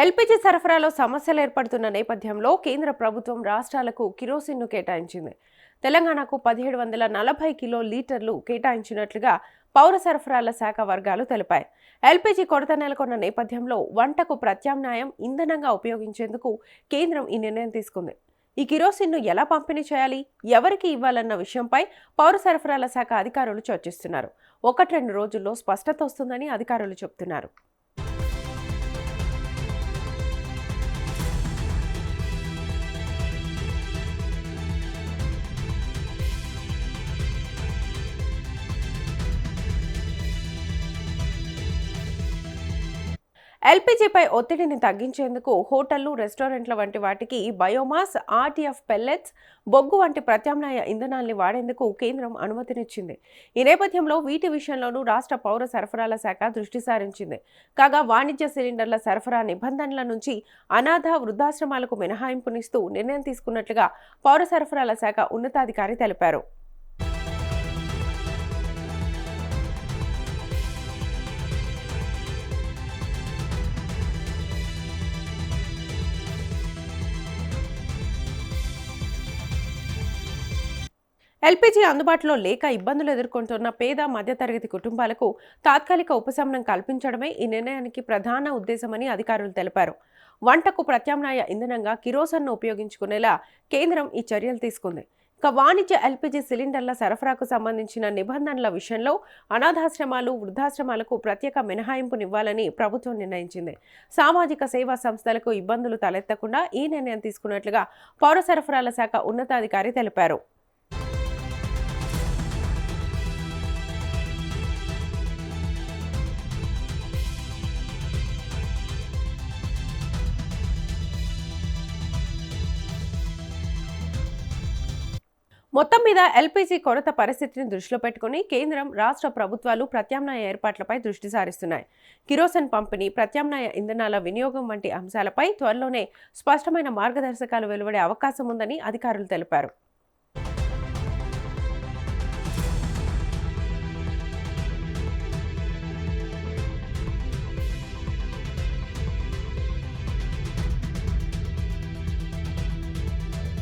LPG సరఫరాలో సమస్యలు ఏర్పడుతున్న నేపథ్యంలో కేంద్ర ప్రభుత్వం రాష్ట్రాలకు కిరోసిన్ను కేటాయించింది. తెలంగాణకు 1740 కిలో లీటర్లు కేటాయించినట్లుగా పౌర సరఫరాల శాఖ వర్గాలు తెలిపాయి. ఎల్పీజీ కొరత నెలకొన్న నేపథ్యంలో వంటకు ప్రత్యామ్నాయం ఇంధనంగా ఉపయోగించేందుకు కేంద్రం ఈ నిర్ణయం తీసుకుంది. ఈ కిరోసిన్ను ఎలా పంపిణీ చేయాలి, ఎవరికి ఇవ్వాలన్న విషయంపై పౌర సరఫరాల శాఖ అధికారులు చర్చిస్తున్నారు. 1-2 రోజుల్లో స్పష్టత వస్తుందని అధికారులు చెబుతున్నారు. ఎల్పీజీపై ఒత్తిడిని తగ్గించేందుకు హోటళ్లు, రెస్టారెంట్ల వంటి వాటికి బయోమాస్, ఆర్టీఎఫ్ పెల్లెట్స్, బొగ్గు వంటి ప్రత్యామ్నాయ ఇంధనాల్ని వాడేందుకు కేంద్రం అనుమతినిచ్చింది. ఈ నేపథ్యంలో వీటి విషయంలోనూ రాష్ట్ర పౌర సరఫరాల శాఖ దృష్టి సారించింది. కాగా వాణిజ్య సిలిండర్ల సరఫరా నిబంధనల నుంచి అనాథ, వృద్ధాశ్రమాలకు మినహాయింపునిస్తూ నిర్ణయం తీసుకున్నట్లుగా పౌర సరఫరాల శాఖ ఉన్నతాధికారి తెలిపారు. ఎల్పీజీ అందుబాటులో లేక ఇబ్బందులు ఎదుర్కొంటున్న పేద, మధ్యతరగతి కుటుంబాలకు తాత్కాలిక ఉపశమనం కల్పించడమే ఈ నిర్ణయానికి ప్రధాన ఉద్దేశమని అధికారులు తెలిపారు. వంటకు ప్రత్యామ్నాయ ఇంధనంగా కిరోసిన్ను ఉపయోగించుకునేలా కేంద్రం ఈ చర్యలు తీసుకుంది. ఇక వాణిజ్య ఎల్పీజీ సిలిండర్ల సరఫరాకు సంబంధించిన నిబంధనల విషయంలో అనాథాశ్రమాలు, వృద్ధాశ్రమాలకు ప్రత్యేక మినహాయింపునివ్వాలని ప్రభుత్వం నిర్ణయించింది. సామాజిక సేవా సంస్థలకు ఇబ్బందులు తలెత్తకుండా ఈ నిర్ణయం తీసుకున్నట్లుగా పౌర సరఫరాల శాఖ ఉన్నతాధికారి తెలిపారు. మొత్తం మీద ఎల్పీజీ కొరత పరిస్థితిని దృష్టిలో పెట్టుకుని కేంద్రం, రాష్ట్ర ప్రభుత్వాలు ప్రత్యామ్నాయ ఏర్పాట్లపై దృష్టి సారిస్తున్నాయి. కిరోసిన్ పంపిణీ, ప్రత్యామ్నాయ ఇంధనాల వినియోగం వంటి అంశాలపై త్వరలోనే స్పష్టమైన మార్గదర్శకాలు వెలువడే అవకాశం ఉందని అధికారులు తెలిపారు.